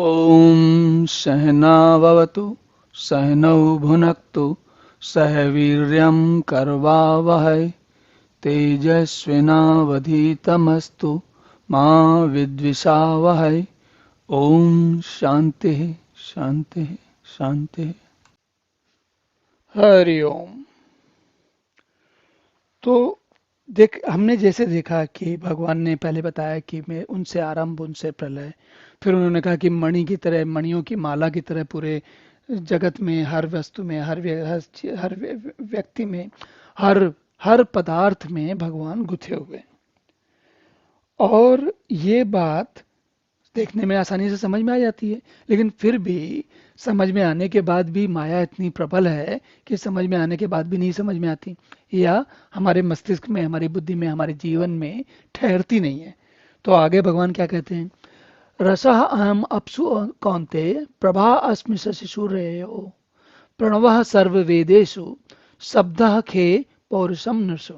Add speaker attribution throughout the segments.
Speaker 1: ॐ सहनाववतु सहनौ भुनक्तु सह वीर्यं करवावहै तेजस्विनावधीतमस्तु मा विद्विषावहै। ॐ शान्तिः शान्तिः शान्तिः। हरि ओम। तो हमने जैसे देखा कि भगवान ने पहले बताया कि मैं उनसे आरंभ उनसे प्रलय, फिर उन्होंने कहा कि मणि की तरह, मणियों की माला की तरह पूरे जगत में, हर वस्तु में, हर व्यक्ति में, हर हर पदार्थ में भगवान गुथे हुए। और ये बात देखने में आसानी से समझ में आ जाती है, लेकिन फिर भी समझ में आने के बाद भी माया इतनी प्रबल है कि समझ में आने के बाद भी नहीं समझ में आती, या हमारे मस्तिष्क में, हमारी बुद्धि में, हमारे जीवन में ठहरती नहीं है। तो आगे भगवान क्या कहते हैं, रसः अहम अप्सु कौन्ते प्रभा अस्मि शशिशूरयो प्रणवः सर्ववेदेषु शब्दः खे पौरुषम नृषु।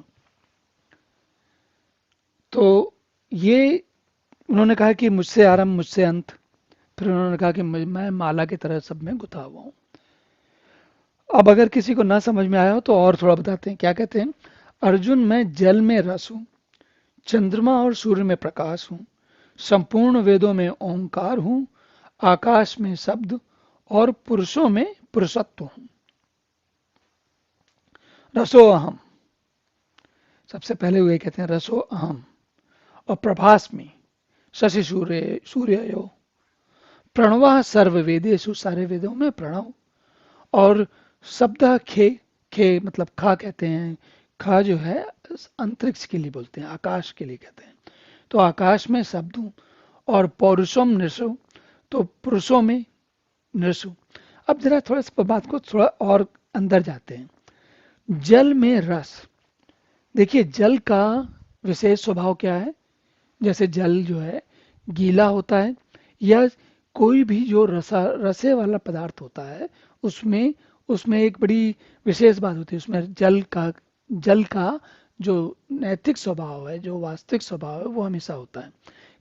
Speaker 1: तो ये उन्होंने कहा कि मुझसे आरंभ मुझसे अंत, फिर उन्होंने कहा कि मैं माला की तरह सब में गुथा हुआ हूँ। अब अगर किसी को ना समझ में आया हो तो और थोड़ा बताते हैं। क्या कहते हैं, अर्जुन मैं जल में रस हूँ, चंद्रमा और सूर्य में प्रकाश हूँ, संपूर्ण वेदों में ओंकार हूँ, आकाश में शब्द और पुरुषों में पुरुषत्व हूँ। रसो अहम, सबसे पहले वे कहते हैं रसो अहम। और प्रभास में शशि सूर्य प्रणव सर्व वेदेशु, सारे वेदों में प्रणव। और शब्द खे, खे मतलब खा कहते हैं, खा जो है अंतरिक्ष के लिए बोलते हैं, आकाश के लिए कहते हैं। तो आकाश में शब्द हूं। और पौरुषम नृषु, तो पुरुषों में नृषु। अब जरा थोड़ा इस बात को थोड़ा और अंदर जाते हैं। जल में रस, देखिए जल का विशेष स्वभाव क्या है। जैसे जल जो है गीला होता है, या कोई भी जो रसे वाला पदार्थ होता है, उसमें उसमें एक बड़ी विशेष बात होती है। उसमें जल का जो नैतिक स्वभाव है, जो वास्तविक स्वभाव है, वो हमेशा होता है।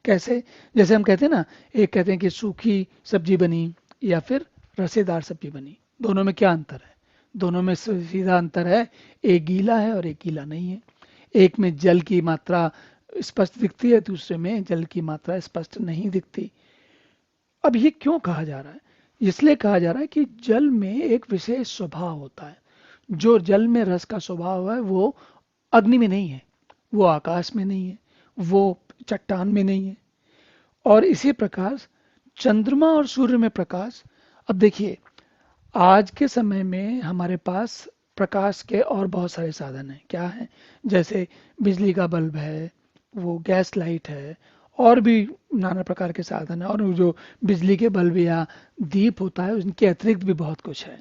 Speaker 1: कैसे, जैसे हम कहते हैं ना, एक कहते हैं कि सूखी सब्जी बनी या फिर रसेदार सब्जी बनी, दोनों में क्या अंतर है। दोनों में सीधा अंतर है, एक गीला है और एक गीला नहीं है। एक में जल की मात्रा स्पष्ट दिखती है, दूसरे में जल की मात्रा स्पष्ट नहीं दिखती। अब ये क्यों कहा जा रहा है, इसलिए कहा जा रहा है कि जल में एक विशेष स्वभाव होता है। जो जल में रस का स्वभाव है वो अग्नि में नहीं है, वो आकाश में नहीं है, वो चट्टान में नहीं है। और इसी प्रकार चंद्रमा और सूर्य में प्रकाश। अब देखिए, आज के समय में हमारे पास प्रकाश के और बहुत सारे साधन हैं। क्या है, जैसे बिजली का बल्ब है, वो गैस लाइट है, और भी नाना प्रकार के साधन है। और जो बिजली के बल्ब या दीप होता है, उनके अतिरिक्त भी बहुत कुछ है।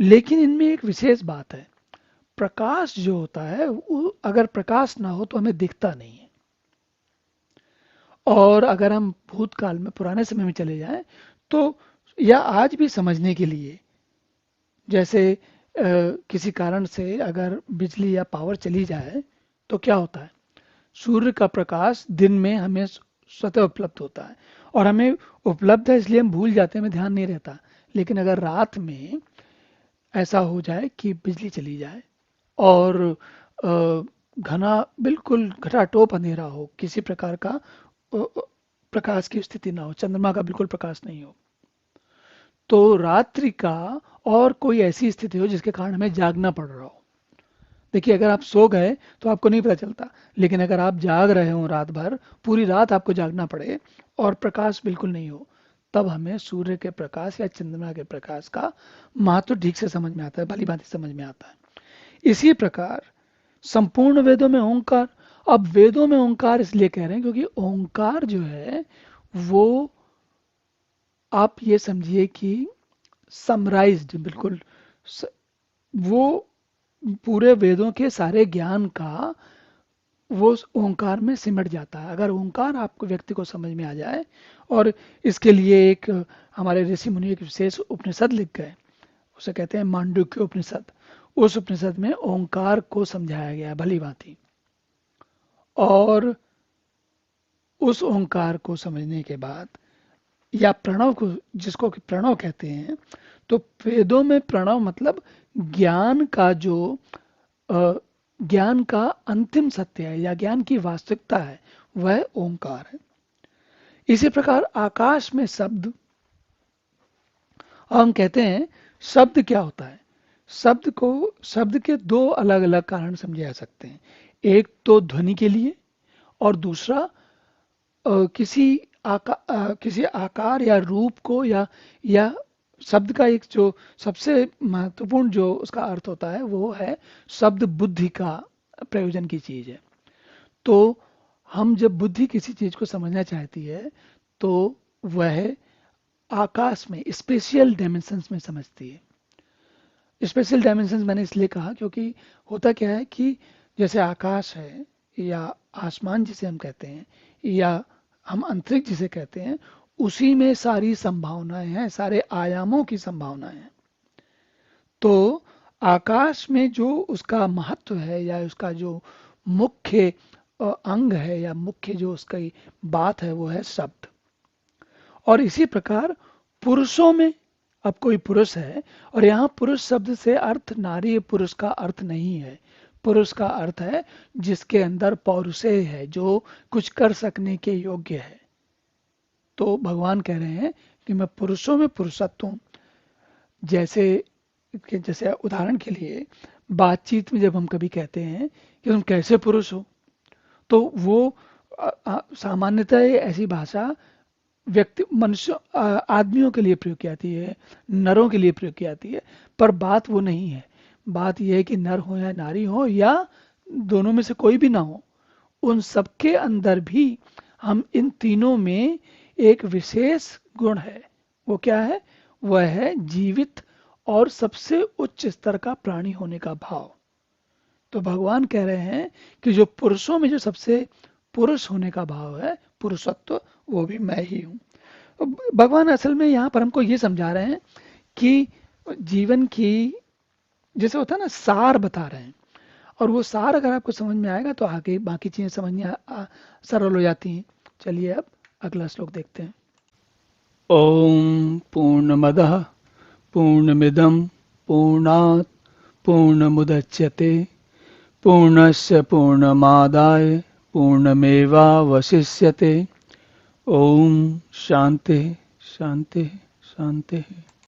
Speaker 1: लेकिन इनमें एक विशेष बात है, प्रकाश जो होता है वो अगर प्रकाश ना हो तो हमें दिखता नहीं है। और अगर हम भूतकाल में, पुराने समय में चले जाएं, तो या आज भी समझने के लिए, जैसे किसी कारण से अगर बिजली या पावर चली जाए तो क्या होता है, सूर्य का प्रकाश दिन में हमें स्वतः उपलब्ध होता है, और हमें उपलब्ध है इसलिए हम भूल जाते हैं, हमें ध्यान नहीं रहता। लेकिन अगर रात में ऐसा हो जाए कि बिजली चली जाए और घना बिल्कुल घटाटोप अंधेरा हो, किसी प्रकार का प्रकाश की स्थिति ना हो, चंद्रमा का बिल्कुल प्रकाश नहीं हो, तो रात्रि का और कोई ऐसी स्थिति हो जिसके कारण हमें जागना पड़ रहा हो। देखिए, अगर आप सो गए तो आपको नहीं पता चलता, लेकिन अगर आप जाग रहे हो रात भर, पूरी रात आपको जागना पड़े और प्रकाश बिल्कुल नहीं हो, तब हमें सूर्य के प्रकाश या चंद्रमा के प्रकाश का महत्व ठीक से समझ में आता है, भली भांति समझ में आता है। इसी प्रकार संपूर्ण वेदों में ओंकार। अब वेदों में ओंकार इसलिए कह रहे हैं क्योंकि ओंकार जो है वो, आप ये समझिए कि समराइज्ड बिल्कुल, वो पूरे वेदों के सारे ज्ञान का वो ओंकार में सिमट जाता है। अगर ओंकार आपको, व्यक्ति को समझ में आ जाए, और इसके लिए एक हमारे ऋषि मुनि एक विशेष उपनिषद लिख गए, उसे कहते हैं मांडुक्य उपनिषद। उस उपनिषद में ओंकार को समझाया गया भली भांति। और उस ओंकार को समझने के बाद या प्रणव को, जिसको कि प्रणव कहते हैं, तो वेदों में प्रणव मतलब ज्ञान का जो ज्ञान का अंतिम सत्य है या ज्ञान की वास्तविकता है, वह ओंकार है। इसी प्रकार आकाश में शब्द, हम कहते हैं शब्द क्या होता है। शब्द के दो अलग अलग कारण समझे जा सकते हैं। एक तो ध्वनि के लिए, और दूसरा किसी आकार या रूप को, या शब्द का एक जो सबसे महत्वपूर्ण जो उसका अर्थ होता है वो है शब्द बुद्धि का प्रयोजन की चीज है। तो हम जब बुद्धि किसी चीज को समझना चाहती है तो वह आकाश में स्पेशियल डायमेंशंस में समझती है। स्पेशल डायमेंशंस मैंने इसलिए कहा क्योंकि होता क्या है कि जैसे आकाश है, या आसमान जिसे हम कहते हैं, या हम अंतरिक्ष जिसे कहते हैं, उसी में सारी संभावनाएं हैं, सारे आयामों की संभावनाएं हैं। तो आकाश में जो उसका महत्व है या उसका जो मुख्य अंग है या मुख्य जो उसका बात है वो है शब्द। और इसी प्रकार पुरुषों में, अब कोई पुरुष है, और यहाँ पुरुष शब्द से अर्थ नारी पुरुष का अर्थ नहीं है। पुरुष का अर्थ है जिसके अंदर पौरुषेय है, जो कुछ कर सकने के योग्य है। तो भगवान कह रहे हैं कि मैं पुरुषों में पुरुषत्व हूं। जैसे उदाहरण के लिए बातचीत में जब हम कभी कहते हैं कि तुम कैसे पुरुष हो, तो वो सामान्यतः ऐसी भाषा मनुष्य आदमियों के लिए प्रयोग की जाती है, नरों के लिए प्रयोग की जाती है, पर बात वो नहीं है। बात यह है कि नर हो या नारी हो या दोनों में से कोई भी ना हो, उन सबके अंदर भी हम इन तीनों में एक विशेष गुण है। वो क्या है? वह है जीवित और सबसे उच्च स्तर का प्राणी होने का भाव। तो भगवान कह रहे हैं कि जो पुरुषों में जो सबसे पुरुष होने का भाव है, पुरुषत्व, वो भी मैं ही हूं। भगवान असल में यहाँ पर हमको ये समझा रहे हैं कि जीवन की, जैसे होता है ना, सार बता रहे हैं। और वो सार अगर आपको समझ में आएगा तो आगे बाकी चीजें समझने सरल हो जाती हैं। चलिए अब अगला श्लोक देखते हैं। ओम पूर्णमदः पूर्णमिदं पूर्णात् पूर्णमुदच्यते पूर्णस्य पूर्णमादाय पूर्णमेवावशिष्यते। ओम शांति शांति शांति।